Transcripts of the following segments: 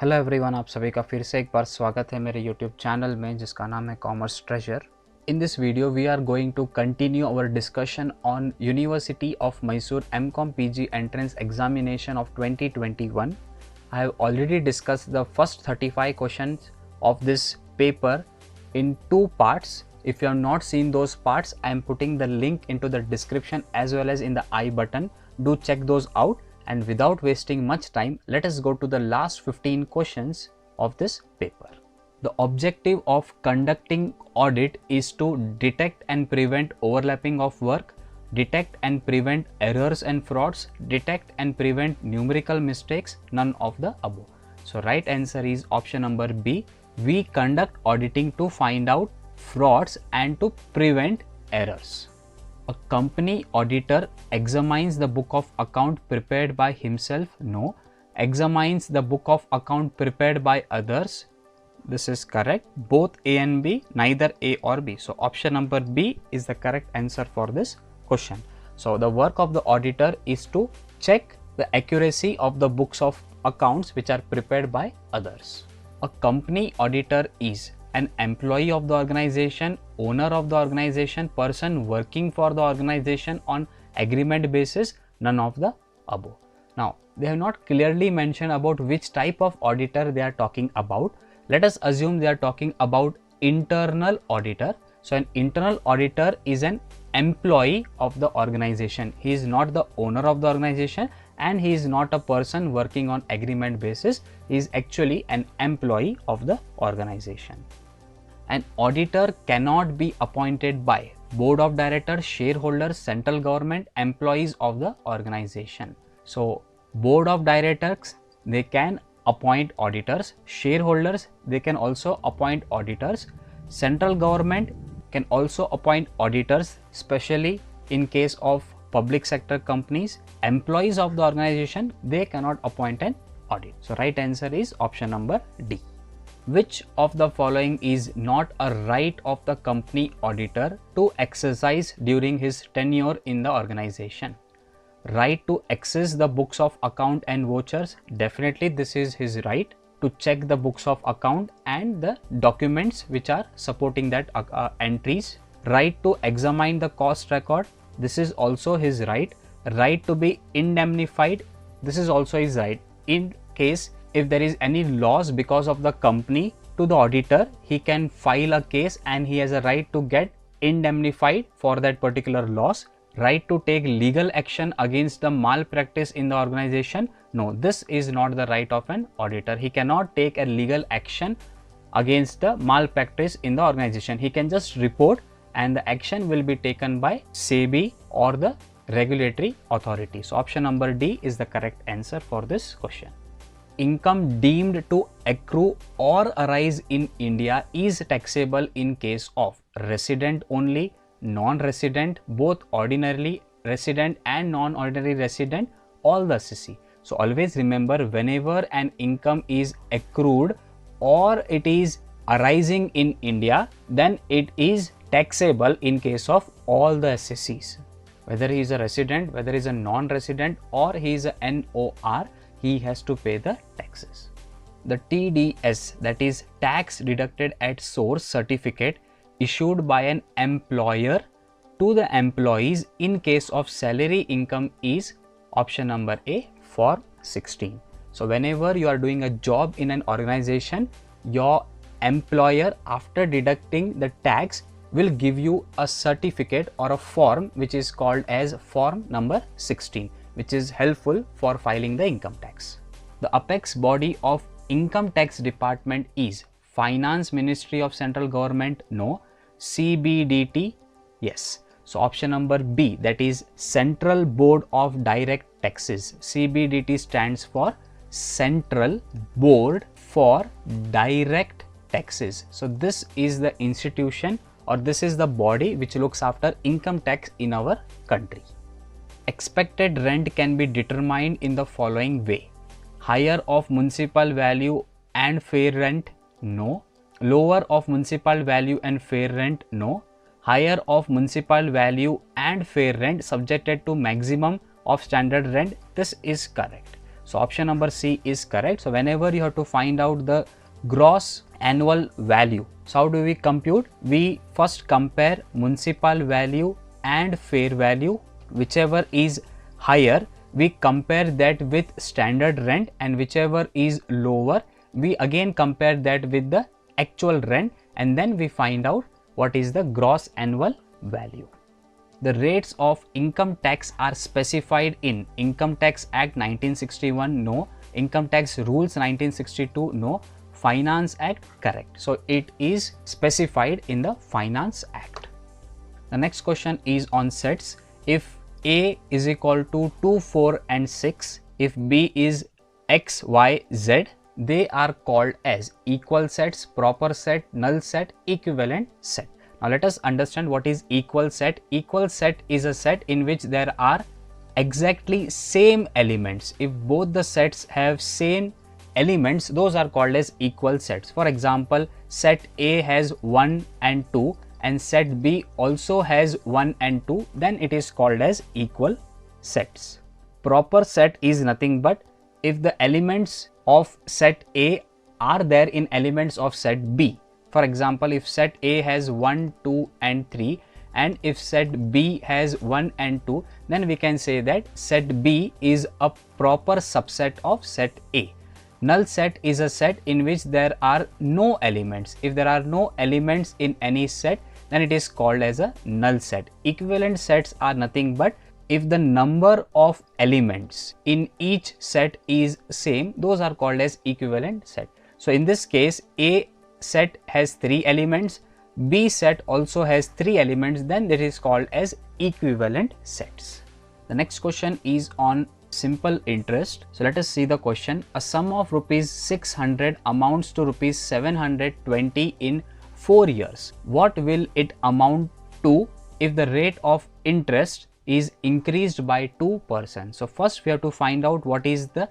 Hello everyone, आप सभी का फिर से एक बार स्वागत है मेरे यूट्यूब चैनल में जिसका नाम है commerce treasure. In this video we are going to continue our discussion on university of Mysore MCOM PG entrance examination of 2021. I have already discussed the first 35 questions of this paper in two parts. If you have not seen those parts, I am putting the link into the description as well as in the I button. Do check those out. And without wasting much time, let us go to the last 15 questions of this paper. The objective of conducting audit is to detect and prevent overlapping of work, detect and prevent errors and frauds, detect and prevent numerical mistakes, none of the above. So right answer is option number B. We conduct auditing to find out frauds and to prevent errors. A company auditor examines the book of account prepared by himself? No. Examines the book of account prepared by others? This is correct. Both A and B, neither A or B. So option number B is the correct answer for this question. So the work of the auditor is to check the accuracy of the books of accounts which are prepared by others. A company auditor is an employee of the organization, owner of the organization, person working for the organization on agreement basis, none of the above. Now, they have not clearly mentioned about which type of auditor they are talking about. Let us assume they are talking about internal auditor. So, an internal auditor is an employee of the organization. He is not the owner of the organization and he is not a person working on agreement basis. He is actually an employee of the organization. An auditor cannot be appointed by board of directors, shareholders, central government, employees of the organization. So, board of directors, they can appoint auditors, shareholders, they can also appoint auditors, central government can also appoint auditors, especially in case of public sector companies. Employees of the organization, they cannot appoint an audit. So, right answer is option number D. Which of the following is not a right of the company auditor to exercise during his tenure in the organization? Right to access the books of account and vouchers? Definitely this is his right to check the books of account and the documents which are supporting that entries. Right to examine the cost record? This is also his right. Right to be indemnified? This is also his right. In case if there is any loss because of the company to the auditor, he can file a case and he has a right to get indemnified for that particular loss. Right to take legal action against the malpractice in the organization? No, this is not the right of an auditor. He cannot take a legal action against the malpractice in the organization. He can just report and the action will be taken by SEBI or the regulatory authority. So option number D is the correct answer for this question. Income deemed to accrue or arise in India is taxable in case of resident only, non-resident, both ordinarily resident and non-ordinary resident, all the SSC. So always remember, whenever an income is accrued or it is arising in India, then it is taxable in case of all the SSCs. Whether he is a resident, whether he is a non-resident or he is a NOR, he has to pay the taxes. The TDS, that is tax deducted at source certificate, issued by an employer to the employees in case of salary income is option number A, Form 16. So whenever you are doing a job in an organization, your employer, after deducting the tax, will give you a certificate or a form which is called as Form number 16, which is helpful for filing the income tax. The apex body of income tax department is Finance Ministry of Central Government? No. CBDT? Yes. So option number B, that is Central Board of Direct Taxes. CBDT stands for Central Board for Direct Taxes. So this is the institution or this is the body which looks after income tax in our country. Expected rent can be determined in the following way. Higher of municipal value and fair rent? No. Lower of municipal value and fair rent? No. Higher of municipal value and fair rent subjected to maximum of standard rent? This is correct. So option number C is correct. So whenever you have to find out the gross annual value, so how do we compute? We first compare municipal value and fair value, whichever is higher we compare that with standard rent, and whichever is lower we again compare that with the actual rent, and then we find out what is the gross annual value. The rates of income tax are specified in Income Tax Act 1961, no. Income Tax Rules 1962, no. Finance Act, correct. So it is specified in the Finance Act. The next question is on sets. If A is equal to 2, 4 and 6, if B is X, Y, Z, they are called as equal sets, proper set, null set, equivalent set. Now let us understand what is equal set. Equal set is a set in which there are exactly same elements. If both the sets have same elements, those are called as equal sets. For example, set A has 1 and 2 and set B also has 1 and 2, then it is called as equal sets. Proper set is nothing but if the elements of set A are there in elements of set B. For example, if set A has 1, 2 and 3 and if set B has 1 and 2, then we can say that set B is a proper subset of set A. Null set is a set in which there are no elements. If there are no elements in any set, then it is called as a null set. Equivalent sets are nothing but if the number of elements in each set is same, those are called as equivalent set. So in this case, A set has 3 elements, B set also has 3 elements, then that is called as equivalent sets. The next question is on simple interest. So let us see the question. A sum of rupees 600 amounts to rupees 720 in 4 years. What will it amount to if the rate of interest is increased by 2%? So first we have to find out what is the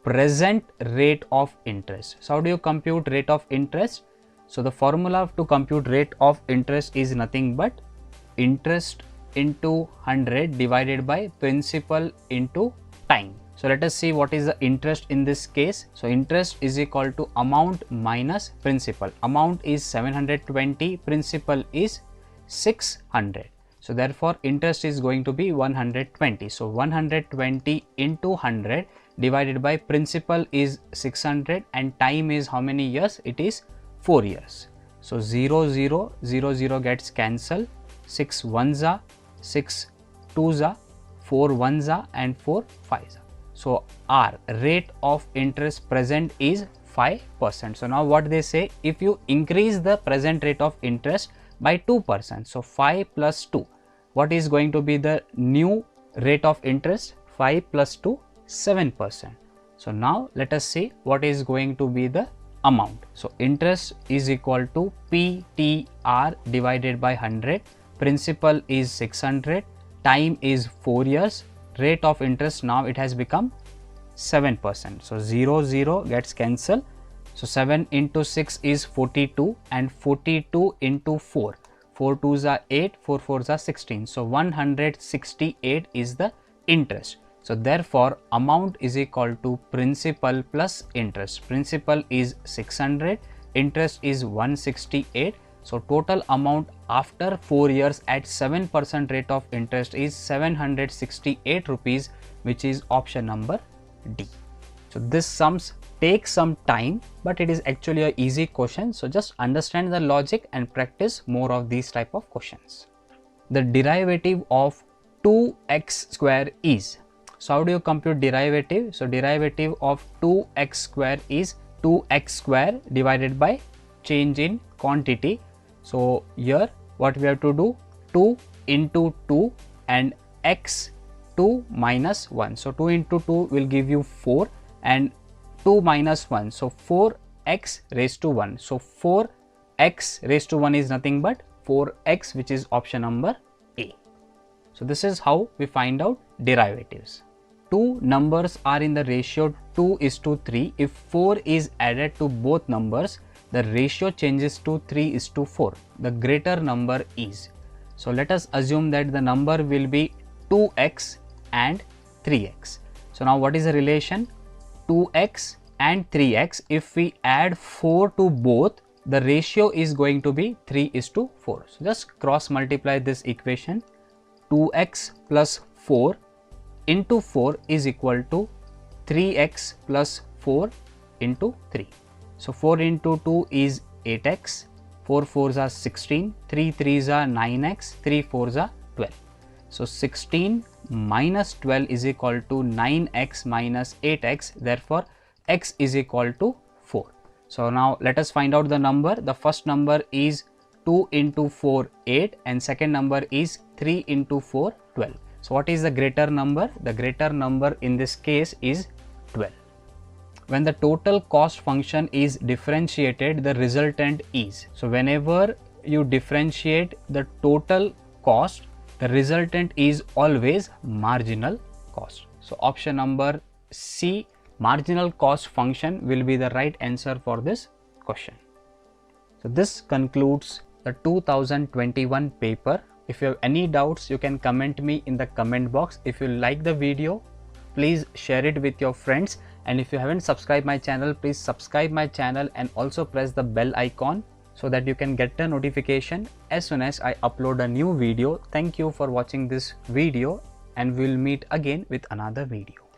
present rate of interest. So how do you compute rate of interest? So the formula to compute rate of interest is nothing but interest into 100 divided by principal into time. So let us see what is the interest in this case. So interest is equal to amount minus principal. Amount is 720, principal is 600. So therefore interest is going to be 120. So 120 into 100 divided by principal is 600 and time is how many years? It is 4 years. So 0, 0, 0, 0 gets cancelled. 6 ones are, 6 twos are, 4 ones are and 4 fives are. So our rate of interest present is 5%. So now what they say, if you increase the present rate of interest by 2%, so 5 plus 2, what is going to be the new rate of interest? 5 plus 2, 7%. So now let us see what is going to be the amount. So interest is equal to PTR divided by 100, principal is 600, time is 4 years, rate of interest now it has become 7%. So 0, 0 gets cancelled. So 7 into 6 is 42 and 42 into 4. 4 2s are 8, 4 4s are 16. So 168 is the interest. So therefore amount is equal to principal plus interest. Principal is 600, interest is 168. So total amount after 4 years at 7% rate of interest is 768 rupees, which is option number D. So this sums take some time, but it is actually a easy question. So just understand the logic and practice more of these type of questions. The derivative of 2x square is. So how do you compute derivative? So derivative of 2x square is 2x square divided by change in quantity. So here what we have to do, 2 into 2 and x 2 minus 1. So 2 into 2 will give you 4 and 2 minus 1. So 4x raised to 1. So 4x raised to 1 is nothing but 4x, which is option number A. So this is how we find out derivatives. Two numbers are in the ratio 2:3. If 4 is added to both numbers, the ratio changes to 3:4. The greater number is. So let us assume that the number will be 2x and 3x. So now what is the relation? 2x and 3x, if we add 4 to both, the ratio is going to be 3:4. So just cross multiply this equation. 2x plus 4 into 4 is equal to 3x plus 4 into 3. So 4 into 2 is 8x, 4 4s are 16, 3 3s are 9x, 3 4s are 12. So 16 minus 12 is equal to 9x minus 8x, therefore x is equal to 4. So now let us find out the number. The first number is 2 into 4, 8, and second number is 3 into 4, 12. So what is the greater number? The greater number in this case is 12. When the total cost function is differentiated, the resultant is. So whenever you differentiate the total cost, the resultant is always marginal cost. So option number C, marginal cost function, will be the right answer for this question. So this concludes the 2021 paper. If you have any doubts, you can comment me in the comment box. If you like the video, please share it with your friends, and if you haven't subscribed my channel, please subscribe my channel and also press the bell icon so that you can get a notification as soon as I upload a new video. Thank you for watching this video, and we'll meet again with another video.